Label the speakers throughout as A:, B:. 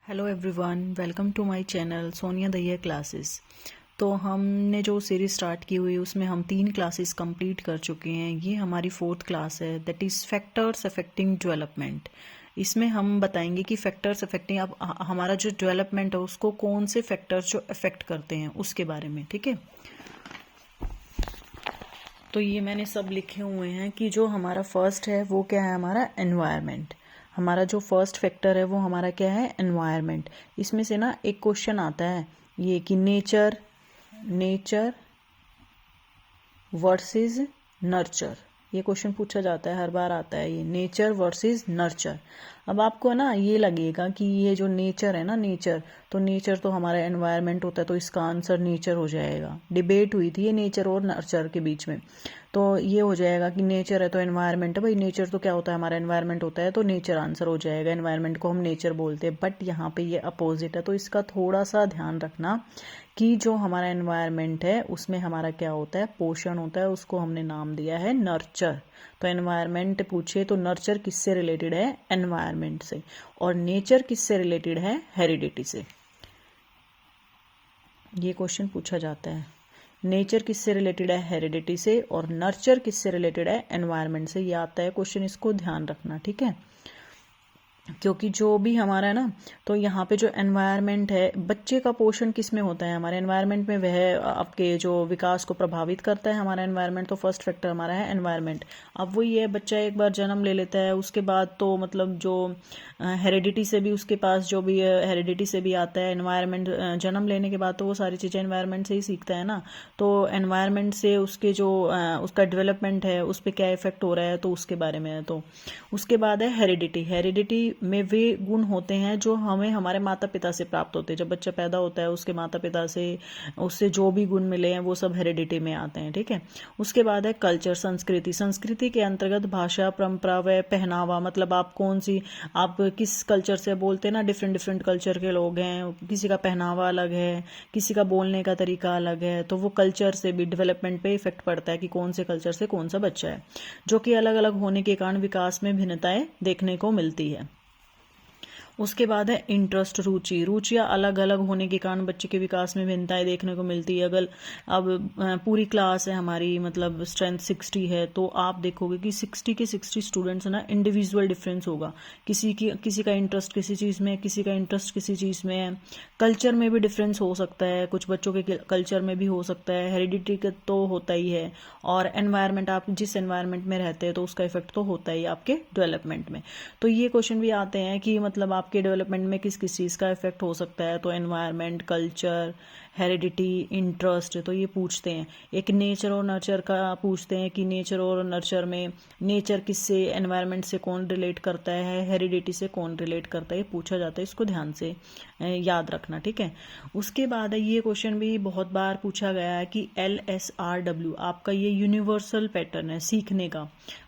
A: Hello everyone, welcome to my channel Sonia Daiya classes. तो हमने जो सीरीज स्टार्ट की हुई उसमें हम 3 क्लासेस कंप्लीट कर चुके हैं। ये हमारी 4th क्लास है, that is factors affecting development. इसमें हम बताएंगे कि फैक्टर्स अफेक्टिंग अब हमारा जो डेवलपमेंट है उसको कौन से फैक्टर्स जो अफेक्ट करते हैं उसके बारे में। ठीक है, तो ये मैंने सब लिखे हुए हैं कि जो हमारा फर्स्ट है वो क्या है, हमारा एनवायरनमेंट। हमारा जो फर्स्ट फैक्टर है वो हमारा क्या है, एनवायरनमेंट। इसमें से ना एक क्वेश्चन आता है ये कि नेचर वर्सेस नर्चर। ये क्वेश्चन पूछा जाता है, हर बार आता है ये, नेचर वर्सेस नर्चर। अब आपको ना ये लगेगा कि ये जो नेचर है ना, नेचर तो हमारा एनवायरनमेंट होता है, तो इसका आंसर नेचर हो जाएगा। डिबेट हुई थी ये नेचर और नर्चर के बीच में, तो ये हो जाएगा कि नेचर है तो एनवायरनमेंट है। भाई नेचर तो क्या होता है, हमारा एनवायरनमेंट होता है, तो नेचर आंसर हो जाएगा। एनवायरनमेंट को हम नेचर बोलते हैं, बट यहाँ पे ये अपोजिट है, तो इसका थोड़ा सा ध्यान रखना कि जो हमारा एनवायरनमेंट है उसमें हमारा क्या होता है, पोषण होता है, उसको हमने नाम दिया है नर्चर। तो एनवायरनमेंट पूछे तो नर्चर किससे रिलेटेड है, एनवायरनमेंट से, और नेचर किससे रिलेटेड है, हेरिडिटी से। ये क्वेश्चन पूछा जाता है, नेचर किससे रिलेटेड है, हेरिडिटी से, और नर्चर किससे रिलेटेड है, एनवायरनमेंट से। ये आता है क्वेश्चन, इसको ध्यान रखना। ठीक है, क्योंकि जो भी हमारा है ना, तो यहाँ पे जो एनवायरनमेंट है, बच्चे का पोषण किस में होता है, हमारे एनवायरनमेंट में। वह आपके जो विकास को प्रभावित करता है हमारा एनवायरनमेंट, तो फर्स्ट फैक्टर हमारा है एनवायरनमेंट। अब वही है, बच्चा एक बार जन्म ले लेता है, उसके बाद तो मतलब जो हेरिडिटी से भी उसके पास जो भी हेरिडिटी से भी आता है एनवायरनमेंट। जन्म लेने के बाद तो वो सारी चीज़ें एनवायरनमेंट से ही सीखता है ना, तो एनवायरनमेंट से उसके जो उसका डेवलपमेंट है उस पर क्या इफेक्ट हो रहा है, तो उसके बारे में है। तो उसके बाद है हेरिडिटी में वे गुण होते हैं जो हमें हमारे माता पिता से प्राप्त होते हैं। जब बच्चा पैदा होता है उसके माता पिता से उससे जो भी गुण मिले हैं वो सब हेरिडिटी में आते हैं। ठीक है, उसके बाद है कल्चर, संस्कृति के अंतर्गत भाषा, परंपरा व पहनावा। मतलब आप कौन सी, आप किस कल्चर से बोलते हैं ना, डिफरेंट डिफरेंट कल्चर के लोग हैं, किसी का पहनावा अलग है, किसी का बोलने का तरीका अलग है, तो वो कल्चर से भी डेवलपमेंट पे इफेक्ट पड़ता है कि कौन से कल्चर से कौन सा बच्चा है, जो कि अलग अलग होने के कारण विकास में भिन्नताएं देखने को मिलती है। उसके बाद है इंटरेस्ट, रुचियाँ अलग अलग होने के कारण बच्चे के विकास में भिन्नताएं देखने को मिलती है। अगर अब पूरी क्लास है हमारी, मतलब स्ट्रेंथ 60 है, तो आप देखोगे कि 60 के 60 स्टूडेंट्स ना, इंडिविजुअल डिफरेंस होगा। किसी का इंटरेस्ट किसी चीज़ में, किसी का इंटरेस्ट किसी चीज़ में है। कल्चर में भी डिफरेंस हो सकता है, कुछ बच्चों के कल्चर में भी हो सकता है। हेरिडिटी का तो होता ही है, और एनवायरनमेंट, आप जिस एनवायरनमेंट में रहते हैं तो उसका इफेक्ट तो होता ही आपके डेवलपमेंट में। तो ये क्वेश्चन भी आते हैं कि मतलब आपके डेवलपमेंट में किस किस चीज़ का इफेक्ट हो सकता है, तो एनवायरनमेंट, कल्चर, हेरिडिटी, इंटरेस्ट, तो ये पूछते हैं। एक नेचर और नर्चर का पूछते हैं कि नेचर और नर्चर में नेचर किससे, एनवायरनमेंट से कौन रिलेट करता है, हेरिडिटी से कौन रिलेट करता है, ये पूछा जाता है। इसको ध्यान से याद रखना। ठीक है, उसके बाद है, ये क्वेश्चन भी बहुत बार पूछा गया है कि LSRW आपका ये यूनिवर्सल पैटर्न है सीखने का।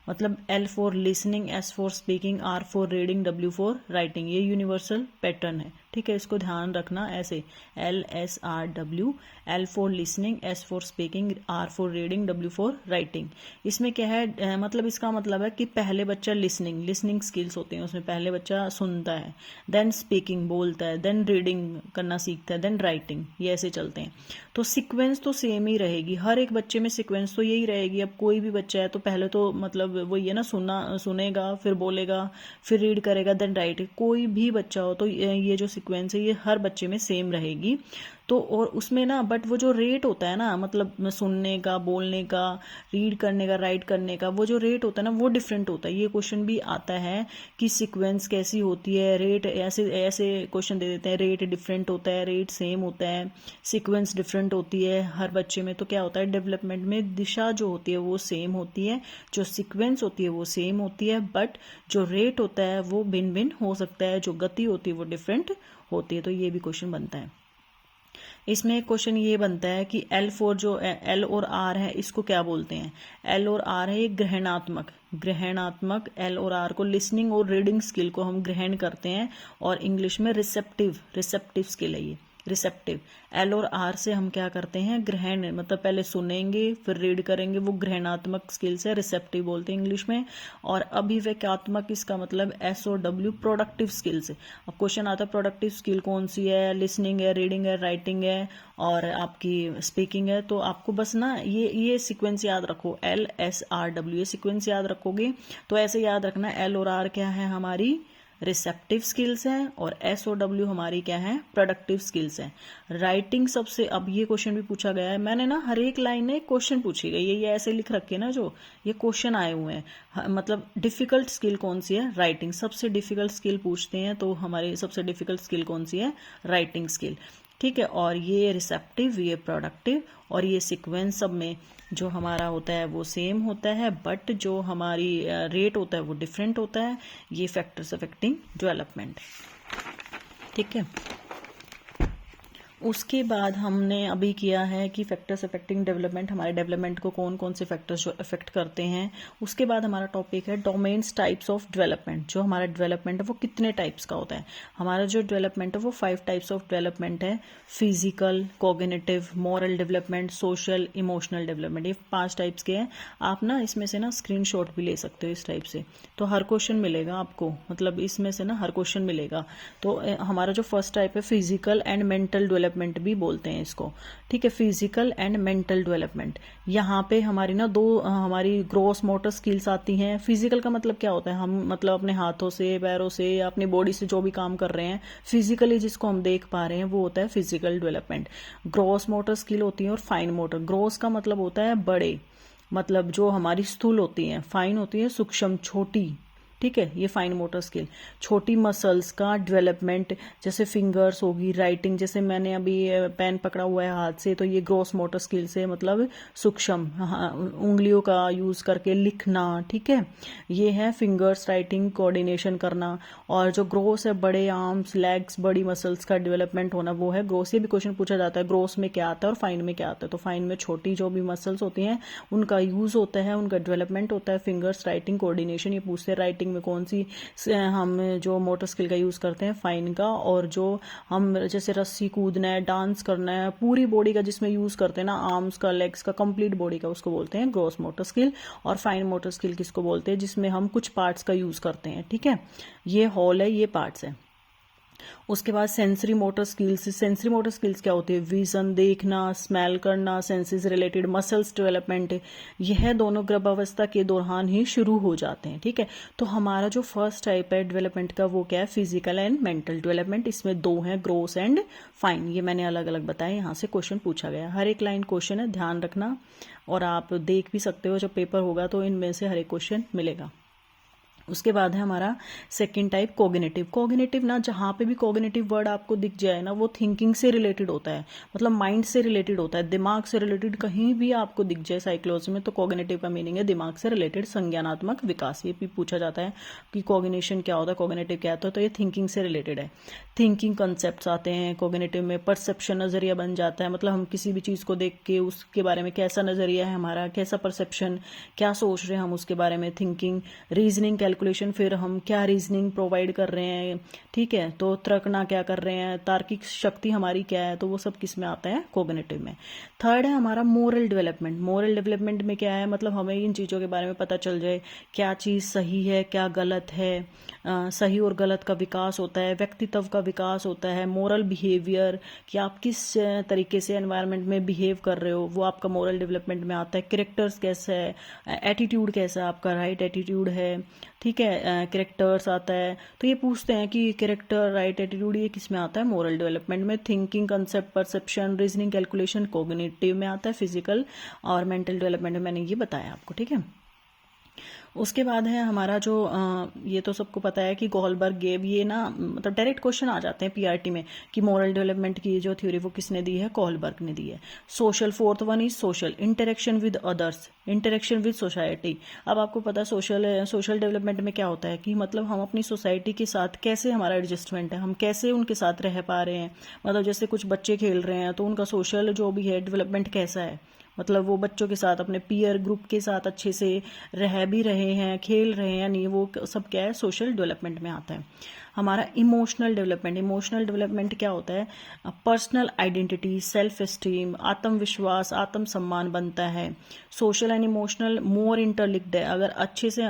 A: मतलब L for listening, S for speaking, R for reading, W for writing, ये यूनिवर्सल पैटर्न है। ठीक है, इसको ध्यान रखना ऐसे, LSRW, L for listening, S for speaking, R for reading, W for writing. इसमें क्या है, मतलब इसका मतलब है कि पहले बच्चा लिसनिंग स्किल्स होते हैं, उसमें पहले बच्चा सुनता है, देन स्पीकिंग बोलता है, देन रीडिंग करना सीखता है, देन राइटिंग, ये ऐसे चलते हैं। तो सीक्वेंस तो सेम ही रहेगी, हर एक बच्चे में सीक्वेंस तो यही रहेगी। अब कोई भी बच्चा है तो पहले तो मतलब वही है ना, सुनेगा, फिर बोलेगा, फिर रीड करेगा, देन राइट। कोई भी बच्चा हो तो ये जो सीक्वेंस है ये हर बच्चे में सेम रहेगी। तो और उसमें ना, बट वो जो रेट होता है ना, मतलब सुनने का, बोलने का, रीड करने का, राइट करने का, वो जो रेट होता है ना वो डिफरेंट होता है। ये क्वेश्चन भी आता है कि सीक्वेंस कैसी होती है, रेट ऐसे ऐसे क्वेश्चन दे देते हैं, रेट डिफरेंट होता है, रेट सेम होता है, सीक्वेंस डिफरेंट होती है हर बच्चे में। तो क्या होता है, डेवलपमेंट में दिशा जो होती है वो सेम होती है, जो सीक्वेंस होती है वो सेम होती है, बट जो रेट होता है वो भिन्न भिन्न हो सकता है, जो गति होती है वो डिफरेंट होती है। तो ये भी क्वेश्चन बनता है। इसमें एक क्वेश्चन ये बनता है कि L4 जो L और R है इसको क्या बोलते हैं। L और R है ये ग्रहणात्मक L और R को, लिसनिंग और रीडिंग स्किल को हम ग्रहण करते हैं, और इंग्लिश में रिसेप्टिव स्किल है ये। रिसेप्टिव। एल और आर से हम क्या करते हैं, ग्रहण, मतलब पहले सुनेंगे फिर रीड करेंगे, वो ग्रहणात्मक स्किल्स है, रिसेप्टिव बोलते हैं इंग्लिश में। और अभिव्यक्त्यात्मक, इसका मतलब SOW, प्रोडक्टिव स्किल्स। अब क्वेश्चन आता है प्रोडक्टिव स्किल कौन सी है, लिसनिंग है, रीडिंग है, राइटिंग है और आपकी स्पीकिंग है। तो आपको बस ना ये सीक्वेंस याद रखो, LSRW, ये सीक्वेंस याद रखोगे तो ऐसे याद रखना, L और R क्या है हमारी रिसेप्टिव स्किल्स हैं और SOW हमारी क्या है, प्रोडक्टिव स्किल्स हैं। राइटिंग सबसे, अब ये क्वेश्चन भी पूछा गया है, मैंने ना हर एक लाइन में क्वेश्चन पूछी गई है, ये ऐसे लिख रखे ना, जो ये क्वेश्चन आए हुए हैं। मतलब डिफिकल्ट स्किल कौन सी है, राइटिंग। सबसे डिफिकल्ट स्किल पूछते हैं तो हमारी सबसे डिफिकल्ट स्किल कौन सी है, राइटिंग स्किल, ठीक है। और ये रिसेप्टिव, ये प्रोडक्टिव, और ये सीक्वेंस सब में जो हमारा होता है वो सेम होता है, बट जो हमारी रेट होता है वो डिफरेंट होता है। ये फैक्टर्स अफेक्टिंग डेवलपमेंट, ठीक है। उसके बाद हमने अभी किया है कि फैक्टर्स अफेक्टिंग डेवलपमेंट, हमारे डेवलपमेंट को कौन कौन से फैक्टर्स जो अफेक्ट करते हैं। उसके बाद हमारा टॉपिक है डोमेन्स टाइप्स ऑफ डेवलपमेंट। जो हमारा डेवलपमेंट है वो कितने टाइप्स का होता है। हमारा जो डेवलपमेंट है वो 5 टाइप्स ऑफ डेवलपमेंट है, physical, cognitive, moral development, social, emotional development. ये 5 टाइप्स के हैं। आप ना इसमें से ना स्क्रीनशॉट भी ले सकते हो इस टाइप से, तो हर क्वेश्चन मिलेगा आपको, मतलब इसमें से ना हर क्वेश्चन मिलेगा। तो हमारा जो फर्स्ट टाइप है फिजिकल एंड मेंटल डेवलपमेंट भी बोलते हैं इसको, ठीक है। फिजिकल एंड मेंटल डेवलपमेंट, यहाँ पे हमारी ना हमारी ग्रॉस मोटर स्किल्स आती हैं। फिजिकल का मतलब क्या होता है, हम मतलब अपने हाथों से, पैरों से या अपनी बॉडी से जो भी काम कर रहे हैं फिजिकली, जिसको हम देख पा रहे हैं, वो होता है physical development. Gross motor skill होती है और फाइन मोटर। ग्रॉस का मतलब होता है बड़े, मतलब जो हमारी स्थूल होती हैं। फाइन होती है सूक्ष्म, छोटी, ठीक है, ये फाइन मोटर स्किल। छोटी मसल्स का डेवलपमेंट, जैसे फिंगर्स होगी, राइटिंग, जैसे मैंने अभी पेन पकड़ा हुआ है हाथ से, तो ये ग्रॉस मोटर स्किल से मतलब सूक्ष्म, उंगलियों का यूज करके लिखना, ठीक है, ये है फिंगर्स, राइटिंग, कोऑर्डिनेशन करना। और जो ग्रोस है, बड़े आर्म्स, लेग्स, बड़ी मसल्स का डेवलपमेंट होना, वो है ग्रोस। ये भी क्वेश्चन पूछा जाता है ग्रोस में क्या आता है और फाइन में क्या आता है। तो फाइन में छोटी जो भी मसल्स होती हैं उनका यूज होता है, उनका डेवलपमेंट होता है। फिंगर्स, राइटिंग, कोऑर्डिनेशन, ये पूछते हैं राइटिंग में कौन सी हम जो मोटर स्किल का यूज करते हैं, फाइन का। और जो हम जैसे रस्सी कूदना है, डांस करना है, पूरी बॉडी का जिसमें यूज करते हैं ना, आर्म्स का, लेग्स का, कंप्लीट बॉडी का, उसको बोलते हैं ग्रॉस मोटर स्किल। और फाइन मोटर स्किल किसको बोलते हैं, जिसमें हम कुछ पार्ट्स का यूज करते हैं, ठीक है। ये होल है, ये पार्ट्स है। उसके बाद sensory motor skills. Sensory motor skills क्या होती है, विजन, देखना, स्मेल करना, सेंसेस रिलेटेड, मसल्स डेवलपमेंट, यह दोनों गर्भावस्था के दौरान ही शुरू हो जाते हैं, ठीक है। तो हमारा जो फर्स्ट टाइप है डेवलपमेंट का वो क्या है, फिजिकल एंड मेंटल डेवलपमेंट। इसमें 2 हैं, ग्रोस एंड फाइन। ये मैंने अलग अलग बताया, यहाँ से क्वेश्चन पूछा गया, हर एक लाइन क्वेश्चन है, ध्यान रखना। और आप देख भी सकते हो, जब पेपर होगा तो इनमें से हर एक क्वेश्चन मिलेगा। उसके बाद है हमारा सेकंड टाइप कॉग्निटिव। कॉग्निटिव ना, जहाँ पे भी कॉग्निटिव वर्ड आपको दिख जाए ना, वो थिंकिंग से रिलेटेड होता है, मतलब माइंड से रिलेटेड होता है, दिमाग से रिलेटेड कहीं भी आपको दिख जाए साइकोलॉजी में, तो कॉग्निटिव का मीनिंग है दिमाग से रिलेटेड, संज्ञानात्मक विकास। ये भी पूछा जाता है कि कॉग्निशन क्या होता है, कॉग्निटिव क्या होता है, तो ये थिंकिंग से रिलेटेड है। थिंकिंग कंसेप्ट आते हैं कॉग्निटिव में। परसेप्शन, नजरिया बन जाता है, मतलब हम किसी भी चीज को देख के उसके बारे में कैसा नजरिया है हमारा, कैसा परसेप्शन, क्या सोच रहे हैं हम उसके बारे में, थिंकिंग। रीजनिंग, कैलकुलेशन, फिर हम क्या रीजनिंग प्रोवाइड कर रहे हैं, ठीक है, तो तर्कना क्या कर रहे हैं, तार्किक शक्ति हमारी क्या है, तो वो सब किस में आता है, कॉग्निटिव में। थर्ड है हमारा मोरल डेवलपमेंट। मोरल डेवलपमेंट में क्या है, मतलब हमें इन चीज़ों के बारे में पता चल जाए, क्या चीज़ सही है, क्या गलत है, सही और गलत का विकास होता है, व्यक्तित्व का विकास होता है, मोरल बिहेवियर, कि आप किस तरीके से एनवायरनमेंट में बिहेव कर रहे हो, वो आपका मोरल डेवलपमेंट में आता है। कैरेक्टर्स कैसा है, एटीट्यूड कैसा आपका, राइट एटीट्यूड है, ठीक है, कैरेक्टर्स आता है। तो ये पूछते हैं कि कैरेक्टर, राइट एटीट्यूड, ये किस में आता है, मोरल डेवलपमेंट में। Thinking, concept, perception, reasoning, calculation cognitive में आता है। फिजिकल और मेंटल डेवलपमेंट में मैंने ये बताया आपको, ठीक है। उसके बाद है हमारा जो ये तो सबको पता है कि गोलबर्ग गेव, ये ना मतलब डायरेक्ट क्वेश्चन आ जाते हैं पीआरटी में कि मोरल डेवलपमेंट की जो थ्योरी वो किसने दी है, गोलबर्ग ने दी है। Social, fourth one is social, interaction with others, interaction with society. अब आपको पता है सोशल डेवलपमेंट में क्या होता है कि मतलब हम अपनी सोसाइटी के साथ कैसे हमारा एडजस्टमेंट है, हम कैसे उनके साथ रह पा रहे हैं। मतलब जैसे कुछ बच्चे खेल रहे हैं तो उनका सोशल जो भी है डेवलपमेंट कैसा है, मतलब वो बच्चों के साथ अपने पीयर ग्रुप के साथ अच्छे से रह भी रहे हैं, खेल रहे हैं, नहीं, वो सब क्या है, सोशल डेवलपमेंट में आता है। हमारा इमोशनल डेवलपमेंट क्या होता है? पर्सनल आइडेंटिटी, सेल्फ एस्टीम, आत्मविश्वास, आत्मसम्मान बनता है। Social and emotional more interlinked है। अगर अच्छे से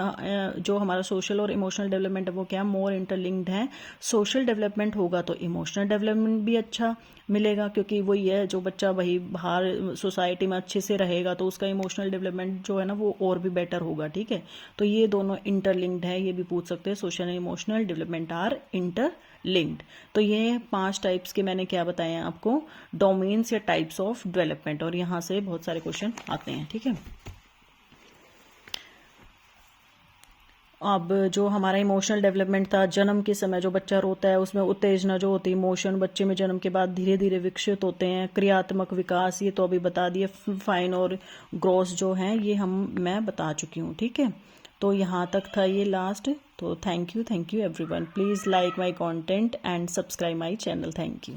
A: जो हमारा सोशल और इमोशनल डेवलपमेंट है वो क्या मोर इंटरलिंक्ड है। सोशल डेवलपमेंट होगा तो इमोशनल डेवलपमेंट भी अच्छा मिलेगा, क्योंकि वही है जो बच्चा वही बाहर सोसाइटी में अच्छे से रहेगा तो उसका इमोशनल डेवलपमेंट जो है ना वो और भी बेटर होगा। ठीक है, तो ये दोनों इंटरलिंक्ड है, ये भी पूछ सकते हैं। Social and emotional development are interlinked. तो ये 5 टाइप्स के मैंने क्या बताए हैं आपको, डोमेन्स या टाइप्स ऑफ डेवलपमेंट, और यहाँ से बहुत सारे क्वेश्चन आते हैं। ठीक है, अब जो हमारा इमोशनल डेवलपमेंट था, जन्म के समय जो बच्चा रोता है उसमें उत्तेजना जो होती है, इमोशन बच्चे में जन्म के बाद धीरे धीरे विकसित होते हैं। क्रियात्मक विकास ये तो अभी बता दिए, फाइन और ग्रॉस जो हैं ये मैं बता चुकी हूँ। ठीक है, तो यहाँ तक था ये लास्ट। तो thank you everyone, please like my content and subscribe my channel. Thank you.